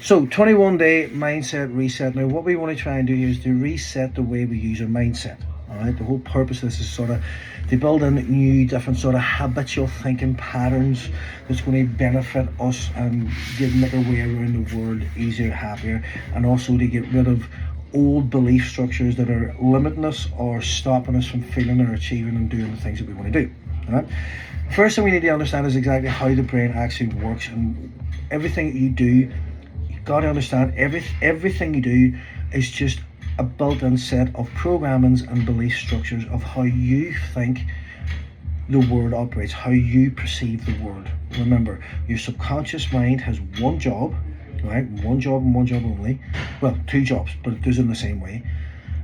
So 21 day mindset reset. Now what we want to try and do here is to reset the way we use our mindset. Alright, the whole purpose of this is sort of to build in new different sort of habitual thinking patterns that's going to benefit us and make our way around the world easier, happier, and also to get rid of old belief structures that are limiting us or stopping us from feeling or achieving and doing the things that we want to do. Alright, first thing we need to understand is exactly how the brain actually works, and everything that you do, got to understand everything you do is just a built-in set of programmings and belief structures of how you think the world operates, how you perceive the world. Remember, your subconscious mind has one job, right? One job and one job only. Well, two jobs, but it does it in the same way.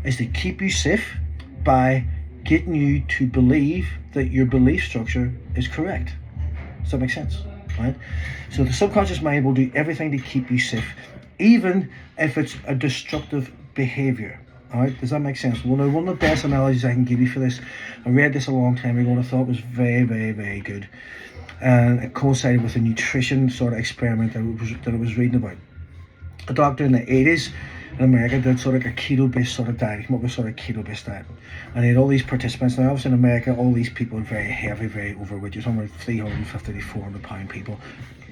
Is to keep you safe by getting you to believe that your belief structure is correct. Does that make sense? Right? So the subconscious mind will do everything to keep you safe, even if it's a destructive behavior. All right, does that make sense? Well, now, one of the best analogies I can give you for this, I read this a long time ago and I thought it was very, very, very good, and it coincided with a nutrition sort of experiment that I was reading about. A doctor in the 80s in America did sort of like a keto-based sort of diet. He came up with sort of keto-based diet, and he had all these participants. Now, obviously in America, all these people are very heavy, very overweight. You're talking about 350 to 400 pound people,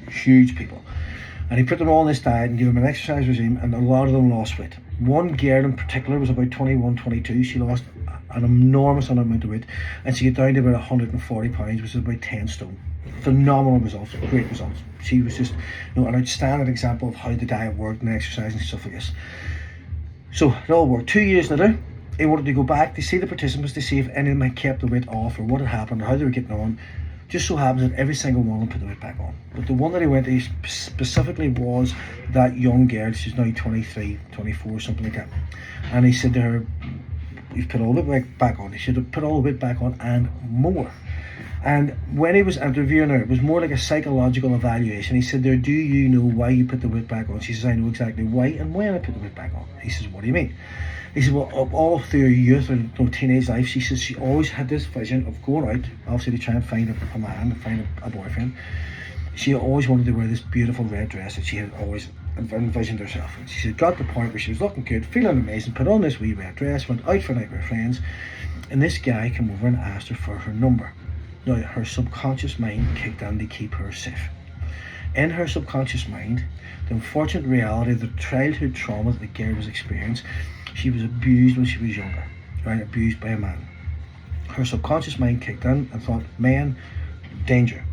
huge people. And he put them all on this diet and gave them an exercise regime, and a lot of them lost weight. One girl in particular was about 21, 22. She lost an enormous amount of weight, and she got down to about 140 pounds, which is about 10 stone. Phenomenal results, great results. She was just, an outstanding example of how the diet worked and exercise and stuff like this. So it all worked. 2 years later, he wanted to go back to see the participants to see if any of them had kept the weight off or what had happened or how they were getting on. Just so happens that every single one of them put the weight back on. But the one that he went to specifically was that young girl. She's now 23, 24, something like that. And he said to her, "You've put all the weight back on." He should have put all the weight back on and more. And when he was interviewing her, it was more like a psychological evaluation. He said, "Do you know why you put the weight back on?" She says, "I know exactly why and when I put the weight back on." He says, "What do you mean?" He said, "Well, all through her youth and teenage life," she says, "she always had this vision of going out, obviously to try and find a man, to find a boyfriend. She always wanted to wear this beautiful red dress that she had always envisioned herself. And she said, got to the point where she was looking good, feeling amazing, put on this wee red dress, went out for a night with her friends, and this guy came over and asked her for her number. Now, her subconscious mind kicked in to keep her safe. In her subconscious mind, the unfortunate reality of the childhood trauma that the girl was experiencing, she was abused when she was younger, right? Abused by a man. Her subconscious mind kicked in and thought, "Man, danger,"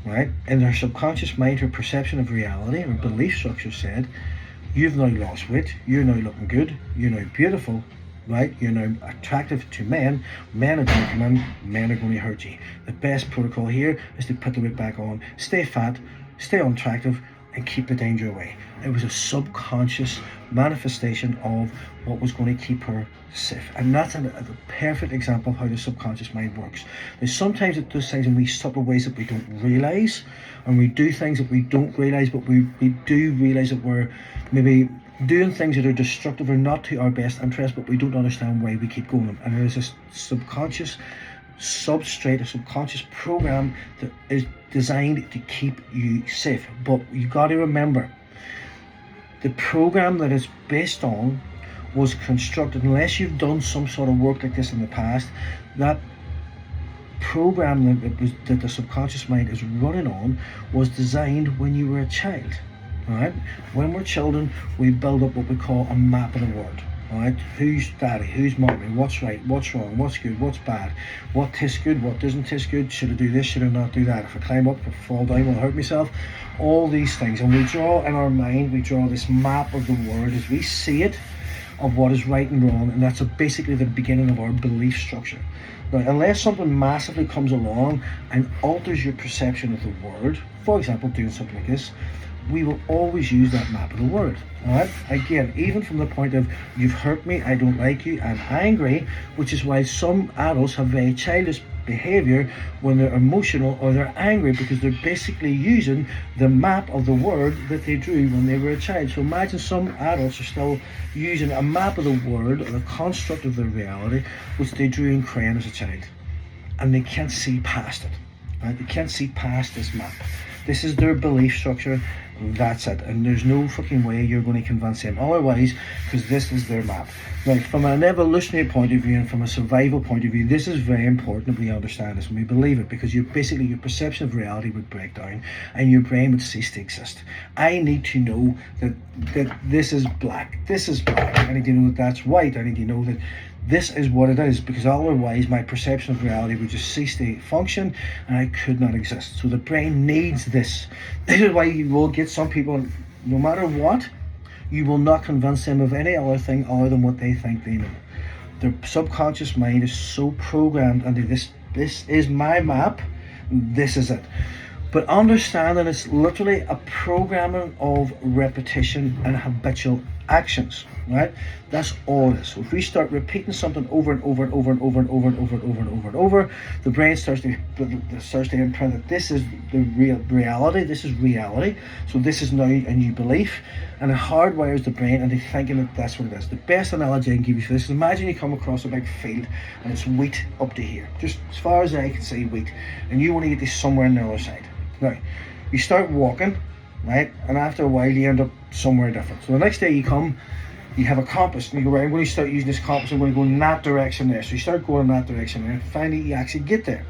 right? In her subconscious mind, her perception of reality, her belief structure said, "You've now lost weight, you're now looking good, you're now beautiful, right? You're now attractive to men. Men are going to come in, men are going to hurt you. The best protocol here is to put the weight back on, stay fat, stay unattractive, and keep the danger away." It was a subconscious manifestation of what was going to keep her safe. And that's a perfect example of how the subconscious mind works. Now, sometimes it does things in wee subtle ways that we don't realise, and we do things that we don't realise, but we do realise that we're maybe doing things that are destructive or not to our best interest, but we don't understand why we keep going. And there's this subconscious substrate, a subconscious program that is designed to keep you safe. But you got to remember, the program that it's based on was constructed, unless you've done some sort of work like this in the past, that program that the subconscious mind is running on was designed when you were a child. All right, when we're children, we build up what we call a map of the world. All right, who's daddy, who's mommy, what's right, what's wrong, what's good, what's bad, what tastes good, what doesn't taste good, should I do this, should I not do that, if I climb up, if I fall down, will I hurt myself, all these things. And we draw in our mind, we draw this map of the world as we see it, of what is right and wrong, and that's basically the beginning of our belief structure. Now, unless something massively comes along and alters your perception of the world, for example, doing something like this, we will always use that map of the world. All right, again, even from the point of, you've hurt me, I don't like you, I'm angry, which is why some adults have very childish behavior when they're emotional or they're angry, because they're basically using the map of the world that they drew when they were a child. So imagine some adults are still using a map of the world, or the construct of their reality, which they drew in crayon as a child, and they can't see past it. Right? They can't see past this map. This is their belief structure, That's it. And there's no fucking way you're going to convince them otherwise, because this is their map. Now, from an evolutionary point of view and from a survival point of view, this is very important that we understand this and we believe it, because your perception of reality would break down and your brain would cease to exist. I need to know that this is black. This is black. I need to know that that's white. I need to know that this is what it is, because otherwise my perception of reality would just cease to function and I could not exist. So the brain needs this. This is why you will get some people, no matter what, you will not convince them of any other thing other than what they think they know. Their subconscious mind is so programmed into this is my map, this is it. But understanding it's literally a programming of repetition and habitual actions, right? That's all it is. So if we start repeating something over and over and over and over and over and over and over and over and over, the brain starts to imprint that this is the real reality. This is reality. So this is now a new belief, and it hardwires the brain into thinking that that's what it is. The best analogy I can give you for this is, imagine you come across a big field and it's wheat up to here, just as far as I can see wheat, and you want to get this somewhere on the other side. Now, you start walking, right, and after a while you end up somewhere different. So the next day you come, you have a compass, and you go, right, I'm going to start using this compass, I'm going to go in that direction there. So you start going in that direction there, and finally you actually get there.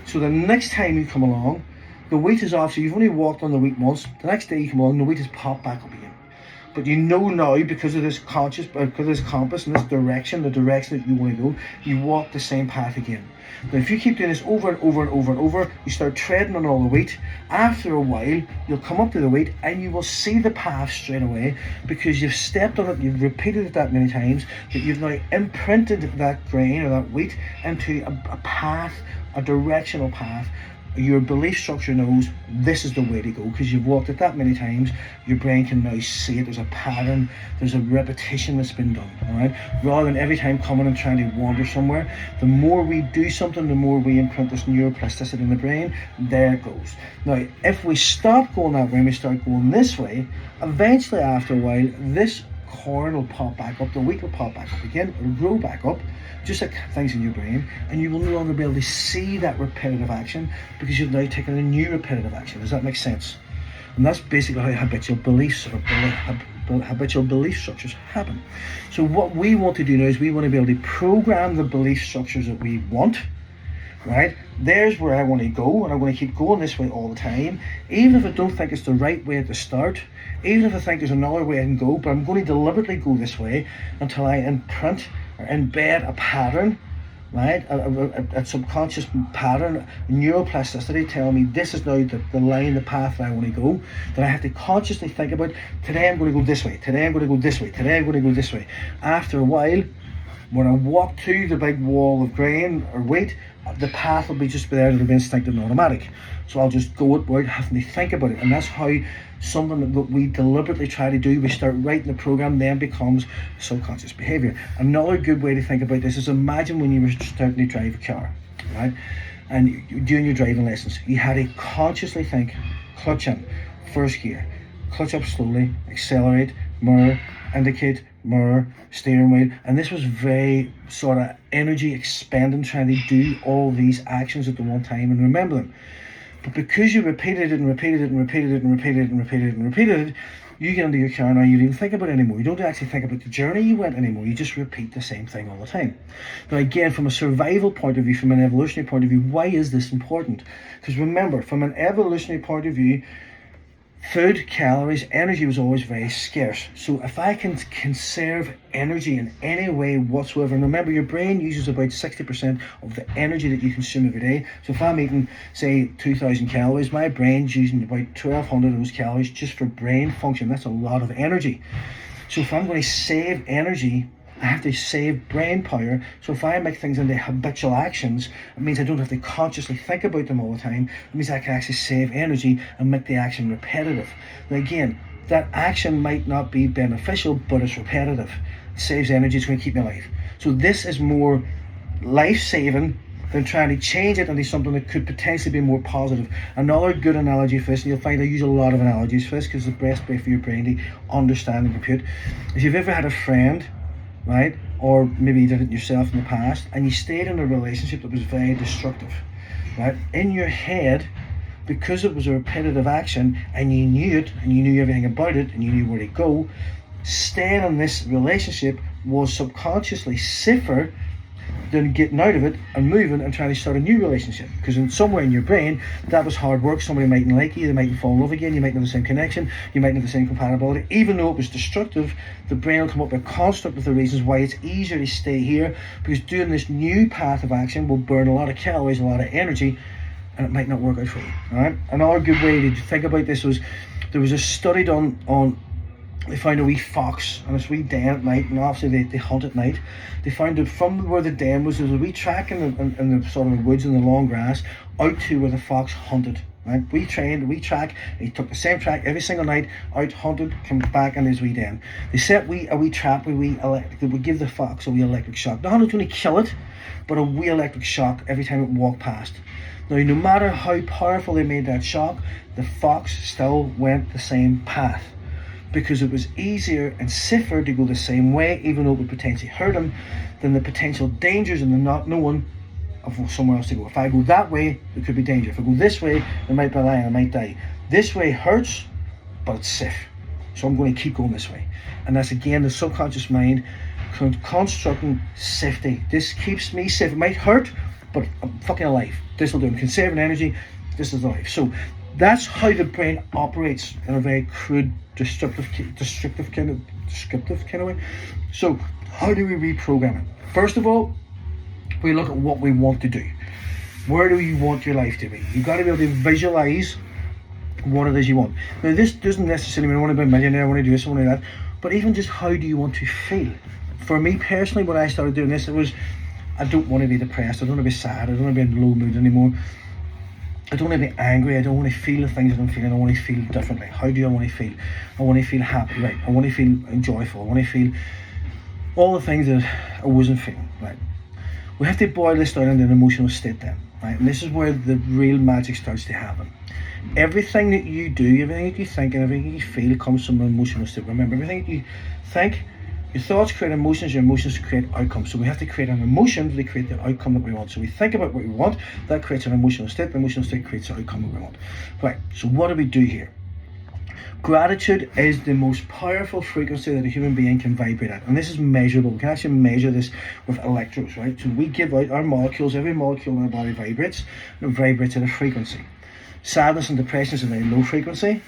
So the next time you come along, the wheat is off, so you've only walked on the wheat once. The next day you come along, the wheat has popped back up again. But you know now, because of this compass and this direction, the direction that you want to go, you walk the same path again. Now, if you keep doing this over and over and over and over, you start treading on all the wheat. After a while, you'll come up to the wheat and you will see the path straight away, because you've stepped on it, you've repeated it that many times that you've now imprinted that grain or that wheat into a path, a directional path. Your belief structure knows this is the way to go, because you've walked it that many times. Your brain can now see it. There's a pattern, there's a repetition that's been done, all right? Rather than every time coming and trying to wander somewhere, the more we do something, the more we imprint this neuroplasticity in the brain. There it goes. Now, if we stop going that way and we start going this way, eventually after a while, this corn will pop back up, the wheat will pop back up again, it'll grow back up, just like things in your brain, and you will no longer be able to see that repetitive action, because you've now taken a new repetitive action. Does that make sense? And that's basically how habitual beliefs or habitual belief structures happen. So what we want to do now is we want to be able to program the belief structures that we want, right? There's where I want to go, and I'm going to keep going this way all the time, even if I don't think it's the right way at the start, even if I think there's another way I can go, but I'm going to deliberately go this way until I imprint or embed a pattern, right? A subconscious pattern, neuroplasticity telling me this is now the line, the path that I want to go, that I have to consciously think about. Today I'm going to go this way, today I'm going to go this way, today I'm going to go this way. After a while, when I walk to the big wall of grain or wheat, the path will be just there, it'll be instinctive and automatic. So I'll just go it without having to think about it. And that's how something that we deliberately try to do, we start writing the program, then becomes subconscious behavior. Another good way to think about this is, imagine when you were starting to drive a car, right? And you're doing your driving lessons. You had to consciously think, clutch in, first gear, clutch up slowly, accelerate, mirror, indicate, mirror, steering wheel. And this was very sort of energy expending, trying to do all these actions at the one time and remember them. But because you repeated it and repeated it and repeated it and repeated it and repeated it and repeated it, you get into your car now, you don't even think about it anymore. You don't actually think about the journey you went anymore. You just repeat the same thing all the time. Now again, from a survival point of view, from an evolutionary point of view, why is this important? Because remember, from an evolutionary point of view, food, calories, energy was always very scarce. So if I can conserve energy in any way whatsoever, and remember your brain uses about 60% of the energy that you consume every day. So if I'm eating, say, 2,000 calories, my brain's using about 1,200 of those calories just for brain function. That's a lot of energy. So if I'm going to save energy, I have to save brain power. So if I make things into habitual actions, it means I don't have to consciously think about them all the time. It means I can actually save energy and make the action repetitive. Now again, that action might not be beneficial, but it's repetitive. It saves energy, it's going to keep me alive. So this is more life-saving than trying to change it into something that could potentially be more positive. Another good analogy for this, and you'll find I use a lot of analogies for this because it's the best way for your brain to understand and compute. If you've ever had a friend, right, or maybe you did it yourself in the past, and you stayed in a relationship that was very destructive, right? In your head, because it was a repetitive action and you knew it and you knew everything about it and you knew where to go, staying in this relationship was subconsciously safer than getting out of it and moving and trying to start a new relationship. Because in somewhere in your brain, that was hard work. Somebody mightn't like you, they mightn't fall in love again, you might not have the same connection, you might not have the same compatibility. Even though it was destructive, the brain will come up with constructive the reasons why it's easier to stay here, because doing this new path of action will burn a lot of calories, a lot of energy, and it might not work out for you. Alright? Another good way to think about this was, there was a study done on, they found a wee fox and this wee den at night, and obviously they hunt at night. They found that from where the den was, there was a wee track in the sort of the woods and the long grass out to where the fox hunted. Right? We track, he took the same track every single night, out hunted, come back in his wee den. They set a wee trap, they would give the fox a wee electric shock. Not only going to kill it, but a wee electric shock every time it walked past. Now, no matter how powerful they made that shock, the fox still went the same path, because it was easier and safer to go the same way, even though it would potentially hurt him, than the potential dangers and the not knowing of somewhere else to go. If I go that way, it could be danger. If I go this way, I might be lying, I might die. This way hurts, but it's safe. So I'm going to keep going this way. And that's again the subconscious mind constructing safety. This keeps me safe. It might hurt, but I'm fucking alive. This will do. I'm conserving energy. This is life. So that's how the brain operates in a very crude, descriptive kind of way. So how do we reprogram it? First of all, we look at what we want to do. Where do you want your life to be? You've got to be able to visualize what it is you want. Now, this doesn't necessarily mean I want to be a millionaire, I want to do this, I want to do that, but even just how do you want to feel? For me personally, when I started doing this, it was, I don't want to be depressed, I don't want to be sad, I don't want to be in low mood anymore. I don't want to be angry, I don't want to feel the things that I'm feeling, I want to feel differently. How do I want to feel? I want to feel happy, right? I want to feel joyful, I want to feel all the things that I wasn't feeling, right? We have to boil this down into an emotional state then, right? And this is where the real magic starts to happen. Everything that you do, everything that you think, and everything you feel comes from an emotional state. Remember, everything that you think, your thoughts create emotions, your emotions create outcomes. So we have to create an emotion to create the outcome that we want. So we think about what we want, that creates an emotional state, the emotional state creates the outcome that we want. Right, so what do we do here? Gratitude is the most powerful frequency that a human being can vibrate at, and this is measurable. We can actually measure this with electrodes, right? So we give out our molecules, every molecule in our body vibrates, and it vibrates at a frequency. Sadness and depression is a very low frequency.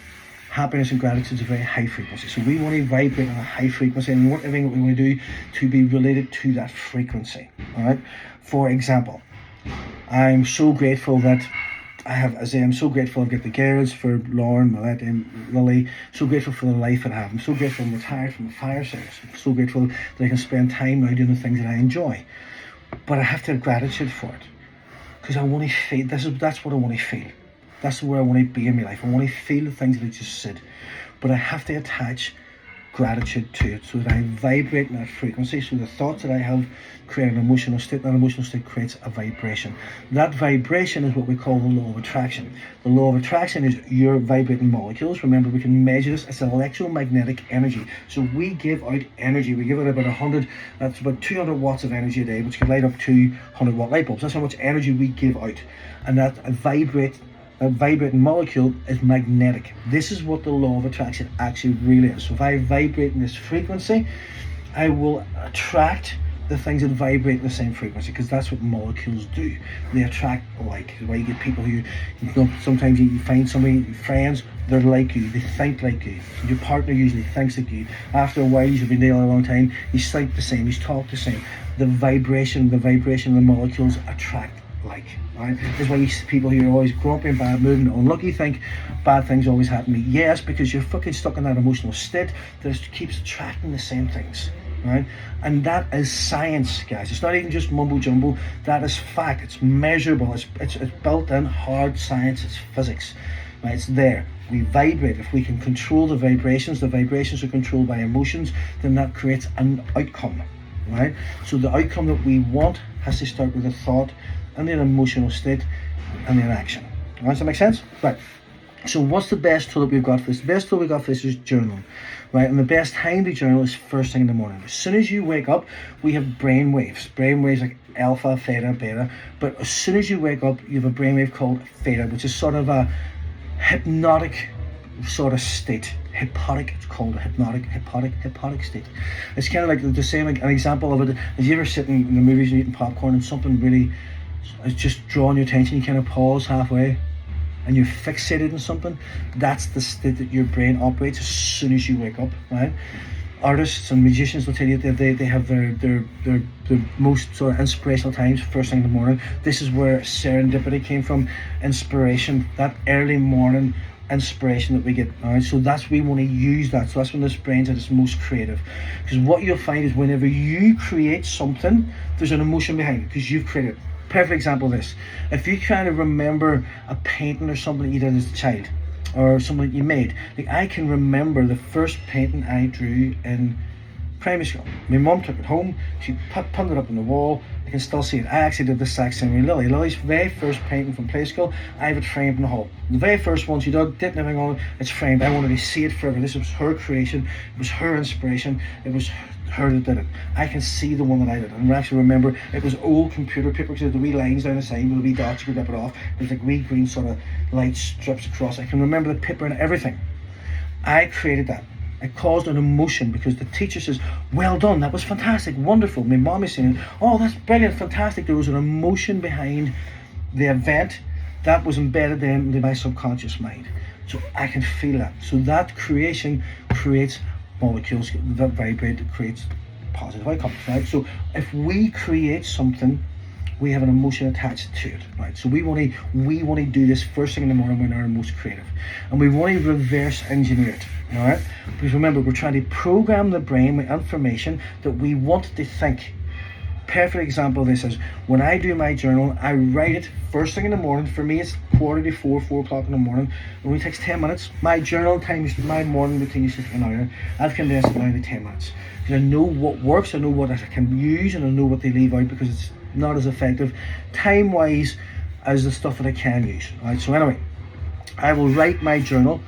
Happiness and gratitude is a very high frequency. So we want to vibrate at a high frequency, and we want everything that we want to do to be related to that frequency. All right. For example, I'm so grateful that I'm so grateful I've got the girls, for Lauren, Millette, and Lily. So grateful for the life that I have. I'm so grateful I'm retired from the fire service. I'm so grateful that I can spend time now doing the things that I enjoy. But I have to have gratitude for it, because I want to feel. That's what I want to feel. That's where I want to be in my life. I want to feel the things that I just said, but I have to attach gratitude to it so that I vibrate in that frequency. So the thoughts that I have create an emotional state. That emotional state creates a vibration. That vibration is what we call the law of attraction. The law of attraction is your vibrating molecules. Remember, we can measure this. It's electromagnetic energy. So we give out energy. We give out about 100, that's about 200 watts of energy a day, which can light up 200 watt light bulbs. That's how much energy we give out. And that vibrating molecule is magnetic. This is what the law of attraction actually really is. So if I vibrate in this frequency, I will attract the things that vibrate in the same frequency, because that's what molecules do. They attract alike. Why you get people who, sometimes you find somebody, friends, they're like you, they think like you. Your partner usually thinks like you. After a while, you've been there a long time, you think the same, you talk the same. The vibration of the molecules attract like, right? That's why you see people who are always grumpy and bad mood and unlucky think bad things always happen to me. Yes, because you're fucking stuck in that emotional state that keeps attracting the same things, right? And that is science, guys. It's not even just mumbo jumbo. That is fact. It's measurable. It's built in hard science. It's physics, right? It's there. We vibrate. If we can control the vibrations are controlled by emotions, then that creates an outcome, right? So the outcome that we want has to start with a thought and then an emotional state and then action. Does that make sense? Right. So what's the best tool that we've got for this? The best tool we've got for this is journaling, right? And the best time to journal is first thing in the morning. As soon as you wake up, we have brain waves like alpha, theta, beta. But as soon as you wake up, you have a brainwave called theta, which is sort of a hypnotic sort of state. It's called a hypnotic state. It's kind of like the same, like an example of it is, you ever sitting in the movies and eating popcorn and something really is just drawing your attention, you kind of pause halfway and you're fixated on something. That's the state that your brain operates as soon as you wake up, right? Artists and musicians will tell you that they have their most sort of inspirational times first thing in the morning. This is where serendipity came from, inspiration, that early morning inspiration that we get. All right, so we want to use that. So that's when this brain's at its most creative, because what you'll find is whenever you create something, there's an emotion behind it because you've created it. Perfect example of this: if you try to remember a painting or something that you did as a child, or something that you made, like I can remember the first painting I drew in primary school. My mum took it home, she pinned it up on the wall. I can still see it. I actually did the exact same with Lily. Lily's very first painting from play school, I have it framed in the hall. The very first one she did, didn't have anything on it, it's framed. I wanted to see it forever. This was her creation, it was her inspiration, it was her that did it. I can see the one that I did, and I actually remember it was old computer paper, because the wee lines down the side with the wee dots, you could rip it off. There's like wee green sort of light strips across. I can remember the paper and everything. I created that. It caused an emotion because the teacher says, well done, that was fantastic, wonderful. My mom is saying, oh, that's brilliant, fantastic. There was an emotion behind the event that was embedded into my subconscious mind. So I can feel that. So that creation creates molecules that vibrate, that creates positive outcomes, right? So if we create something, we have an emotion attached to it, right? So we want to do this first thing in the morning when we're most creative, and we want to reverse engineer it, all right? Because remember, we're trying to program the brain with information that we want to think. Perfect example of this is when I do my journal, I write it first thing in the morning. For me, it's 4:45, 4 o'clock in the morning. It only takes 10 minutes. My journal time is, my morning routine is just an hour. I've condensed it down to 10 minutes. Because I know what works, I know what I can use, and I know what they leave out, because it's not as effective time-wise as the stuff that I can use. All right, so anyway, I will write my journal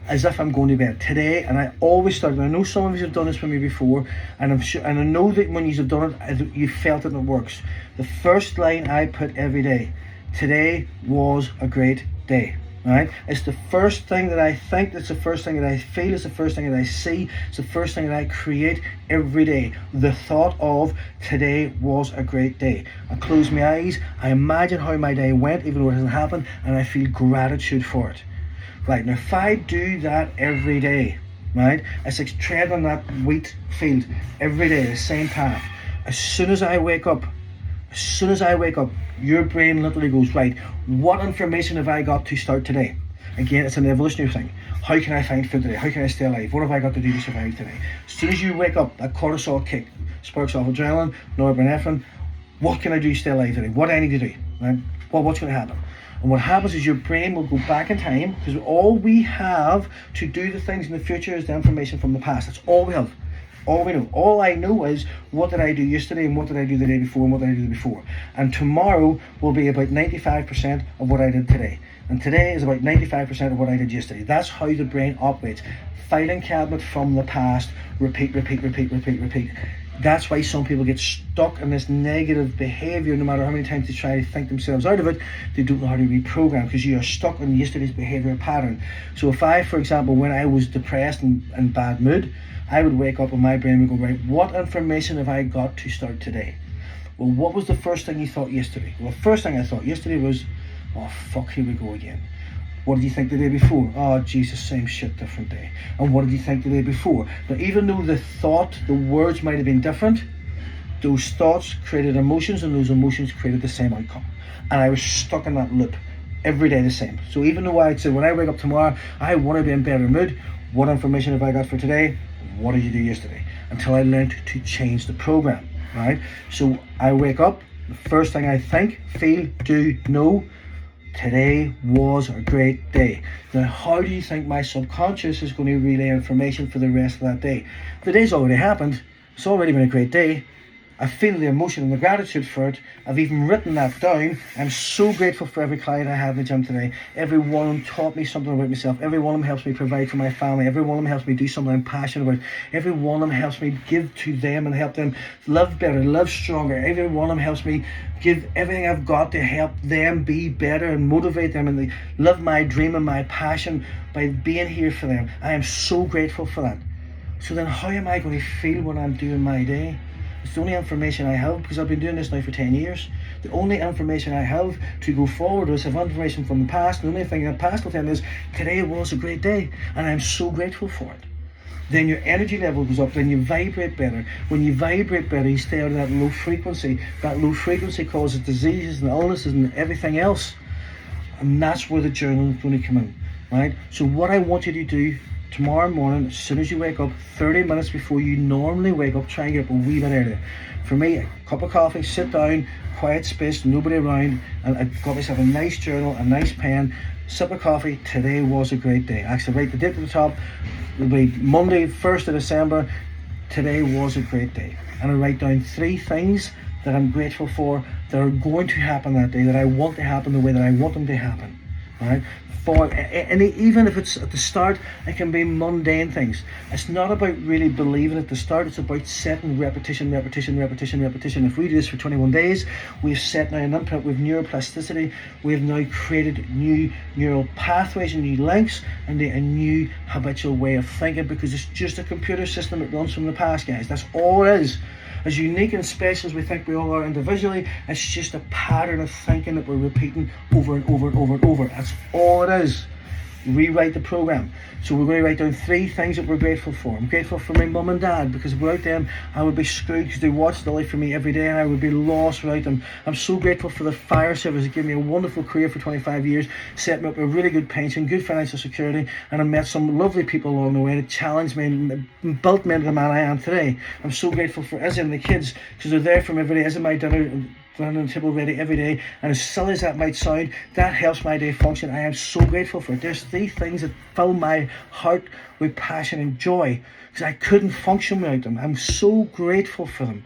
as if I'm going to bed today, and I always start. And I know some of you have done this with me before, and I'm sure, and I know that when you have done it, you felt it and it works. The first line I put every day: today was a great day. Right? It's the first thing that I think, it's the first thing that I feel, it's the first thing that I see, it's the first thing that I create every day. The thought of today was a great day. I close my eyes, I imagine how my day went, even though it hasn't happened, and I feel gratitude for it. Right, now if I do that every day, right, it's like treading on that wheat field every day, the same path. As soon as I wake up, your brain literally goes, right, what information have I got to start today? Again, it's an evolutionary thing. How can I find food today? How can I stay alive? What have I got to do to survive today? As soon as you wake up, that cortisol kick sparks off adrenaline, norepinephrine. What can I do to stay alive today? What do I need to do? Right? Well, what's going to happen? And what happens is your brain will go back in time, because all we have to do the things in the future is the information from the past. That's all we have. All we know. All I know is what did I do yesterday, and what did I do the day before, and what did I do the day before. And tomorrow will be about 95% of what I did today. And today is about 95% of what I did yesterday. That's how the brain operates. Filing cabinet from the past, repeat. That's why some people get stuck in this negative behavior. No matter how many times they try to think themselves out of it, they don't know how to reprogram, because you are stuck in yesterday's behavior pattern. So if I, for example, when I was depressed and in bad mood, I would wake up and my brain would go, right, what information have I got to start today? Well, what was the first thing you thought yesterday? Well, the first thing I thought yesterday was, oh fuck, here we go again. What did you think the day before? Oh Jesus, same shit, different day. And what did you think the day before? Now, even though the words might have been different, those thoughts created emotions, and those emotions created the same outcome. And I was stuck in that loop every day the same. So even though I'd say, when I wake up tomorrow, I want to be in better mood, what information have I got for today? What did you do yesterday? Until I learned to change the program, right? So I wake up, the first thing I think, feel, do, know, today was a great day. Now, how do you think my subconscious is going to relay information for the rest of that day? The day's already happened. It's already been a great day. I feel the emotion and the gratitude for it. I've even written that down. I'm so grateful for every client I had in the gym today. Every one of them taught me something about myself. Every one of them helps me provide for my family. Every one of them helps me do something I'm passionate about. Every one of them helps me give to them and help them live better, live stronger. Every one of them helps me give everything I've got to help them be better and motivate them and live my dream and my passion by being here for them. I am so grateful for that. So then how am I going to feel when I'm doing my day? It's the only information I have, because I've been doing this now for 10 years. The only information I have to go forward is I have information from the past. The only thing that passed with him is today was a great day and I'm so grateful for it. Then your energy level goes up, then you vibrate better. When you vibrate better, you stay out of that low frequency. That low frequency causes diseases and illnesses and everything else. And that's where the journal is going to come in, right? So what I want you to do tomorrow morning, as soon as you wake up, 30 minutes before you normally wake up, try and get up a wee bit earlier. For me, a cup of coffee, sit down, quiet space, nobody around, and I got myself a nice journal, a nice pen, sip of coffee. Today was a great day. Actually, write the date at the top. It'll be Monday, 1st of December. Today was a great day. And I write down 3 things that I'm grateful for that are going to happen that day, that I want to happen the way that I want them to happen. Right? And even if it's at the start, it can be mundane things. It's not about really believing at the start, it's about setting repetition. If we do this for 21 days, we've set now an imprint with neuroplasticity. We've now created new neural pathways and new links and a new habitual way of thinking, because it's just a computer system that runs from the past, guys. That's all it is. As unique and special as we think we all are individually, it's just a pattern of thinking that we're repeating over and over and over and over. That's all it is. Rewrite the program. So we're going to write down 3 things that we're grateful for. I'm grateful for my mum and dad, because without them I would be screwed, because they watched the life for me every day and I would be lost without them. I'm so grateful for the fire service that gave me a wonderful career for 25 years, set me up with a really good pension, good financial security, and I met some lovely people along the way that challenged me and built me into the man I am today. I'm so grateful for Izzy and the kids, because they're there for me every day. Izzy, my dinner on the table ready every day, and as silly as that might sound, that helps my day function. I am so grateful for it. There's 3 things that fill my heart with passion and joy, because I couldn't function without them. I'm so grateful for them,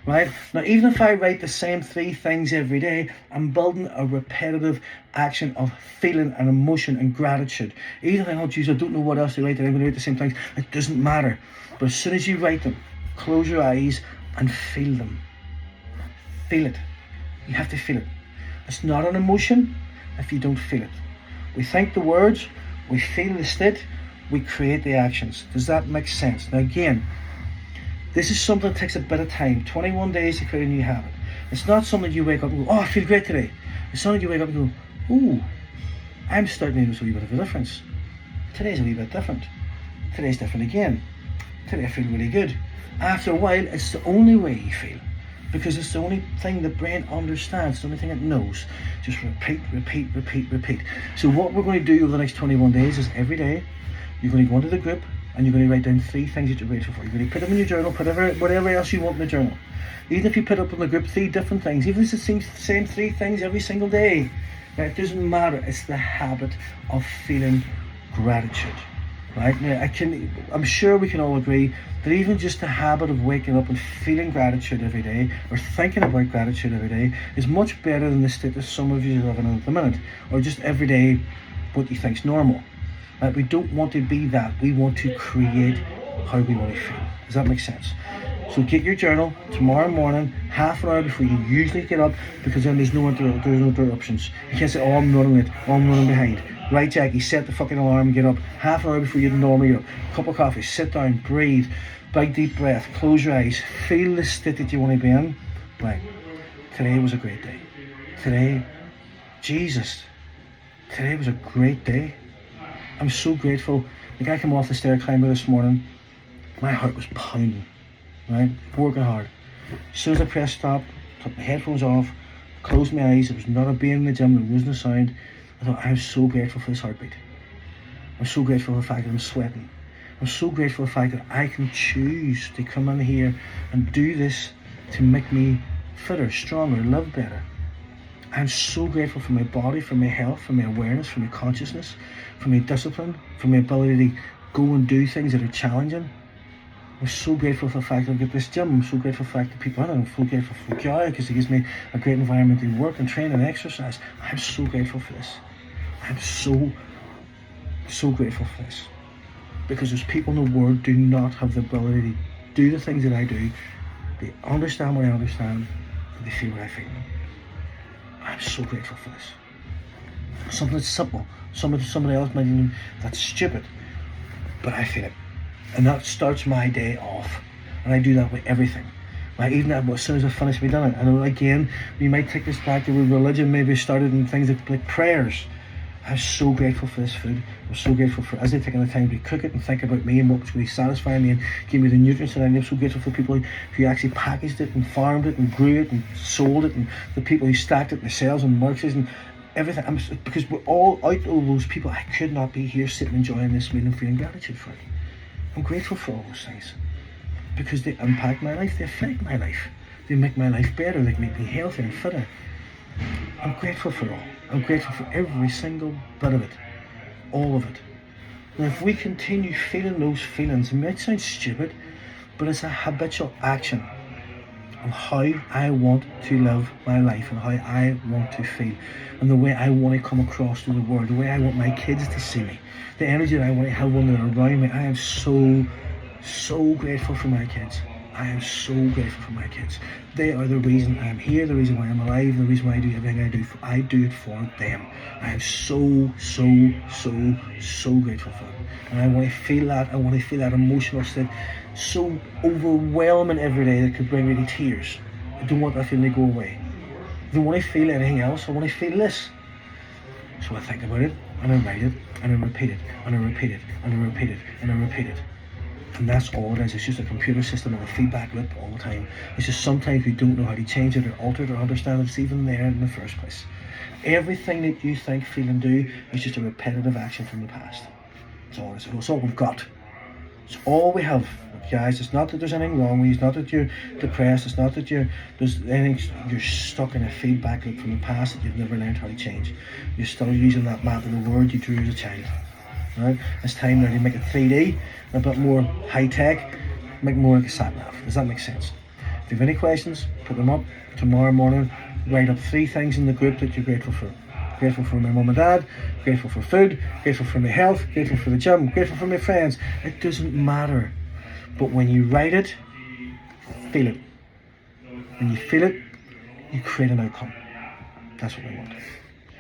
right? Now, even if I write the same 3 things every day, I'm building a repetitive action of feeling and emotion and gratitude. Even if I don't know what else to write, that I'm going to write the same things, it doesn't matter. But as soon as you write them, close your eyes and feel them. Feel it. You have to feel it. It's not an emotion if you don't feel it. We think the words, we feel the state, we create the actions. Does that make sense? Now again, this is something that takes a bit of time. 21 days to create a new habit. It's not something you wake up and go, oh, I feel great today. It's something you wake up and go, ooh, I'm starting to notice a wee bit of a difference. Today's a wee bit different. Today's different again. Today I feel really good. After a while, it's the only way you feel, because it's the only thing the brain understands, the only thing it knows. Just repeat. So what we're going to do over the next 21 days is every day, you're going to go into the group and you're going to write down 3 things that you're grateful for. You're going to put them in your journal, put whatever else you want in the journal. Even if you put up in the group 3 different things, even if it's the same 3 things every single day, right, it doesn't matter. It's the habit of feeling gratitude. Right now, I'm sure we can all agree that even just the habit of waking up and feeling gratitude every day, or thinking about gratitude every day, is much better than the state that some of you are living in at the minute, or just every day what you think's normal. We don't want to be that. We want to create how we want to feel. Does that make sense? So get your journal tomorrow morning, half an hour before you usually get up, because then there's no interruptions. You can't say, oh, I'm running late, oh, I'm running behind. Right, Jackie, set the fucking alarm and get up. Half an hour before you normally get up. Cup of coffee, sit down, breathe, big deep breath, close your eyes, feel the state that you want to be in. Right, today was a great day. Today was a great day. I'm so grateful. Like, I came off the stair climber this morning, my heart was pounding, right, working hard. As soon as I pressed stop, took my headphones off, closed my eyes, there was not a being in the gym, there wasn't a sound. I thought, I'm so grateful for this heartbeat. I'm so grateful for the fact that I'm sweating. I'm so grateful for the fact that I can choose to come in here and do this to make me fitter, stronger, live better. I'm so grateful for my body, for my health, for my awareness, for my consciousness, for my discipline, for my ability to go and do things that are challenging. I'm so grateful for the fact that I've got this gym. I'm so grateful for the fact that people in it. I'm so grateful for Joy because it gives me a great environment to work and train and exercise. I'm so grateful for this. I'm so grateful for this. Because there's people in the world do not have the ability to do the things that I do. They understand what I understand. And they feel what I feel. I'm so grateful for this. Something that's simple. Somebody else might even, that's stupid. But I feel it. And that starts my day off. And I do that with everything. Like even as soon as I finish, we done it. And again, we might take this back to where religion maybe started in things like prayers. I'm so grateful for this food. I'm so grateful for Izzy taking the time to cook it and think about me and what was going to satisfy me and give me the nutrients that I need. I'm so grateful for people who actually packaged it and farmed it and grew it and sold it, and the people who stacked it in the sales and markets and everything. Because we're all out of those people. I could not be here sitting enjoying this meal and feeling gratitude for it. I'm grateful for all those things because they impact my life, they affect my life, they make my life better, they make me healthier and fitter. I'm grateful for all. I'm grateful for every single bit of it, all of it. And if we continue feeling those feelings, it might sound stupid, but it's a habitual action of how I want to live my life and how I want to feel and the way I want to come across to the world, the way I want my kids to see me, the energy that I want to have when they're around me. I am so grateful for my kids. I am so grateful for my kids. They are the reason I am here, the reason why I'm alive, the reason why I do everything I do. I do it for them. I am so grateful for them. And I want to feel that. I want to feel that emotional state so overwhelming every day that could bring me to tears. I don't want that feeling to go away. I don't want to feel anything else. I want to feel this. So I think about it, and I write it, and I repeat it, and I repeat it, and I repeat it, and I repeat it. And that's all it is. It's just a computer system and a feedback loop all the time. It's just sometimes we don't know how to change it or alter it or understand it's even there in the first place. Everything that you think, feel and do is just a repetitive action from the past. That's all it is. It's all we've got. It's all we have, guys. It's not that there's anything wrong with you. It's not that you're depressed. It's not that you're stuck in a feedback loop from the past that you've never learned how to change. You're still using that map of the world you drew as a child. Right? It's time now to make it 3D, a bit more high tech, make more like a sat nav. Does that make sense? If you have any questions, put them up tomorrow morning. Write up 3 things in the group that you're grateful for. Grateful for my mum and dad, grateful for food, grateful for my health, grateful for the gym, grateful for my friends. It doesn't matter. But when you write it, feel it. When you feel it, you create an outcome. That's what I want.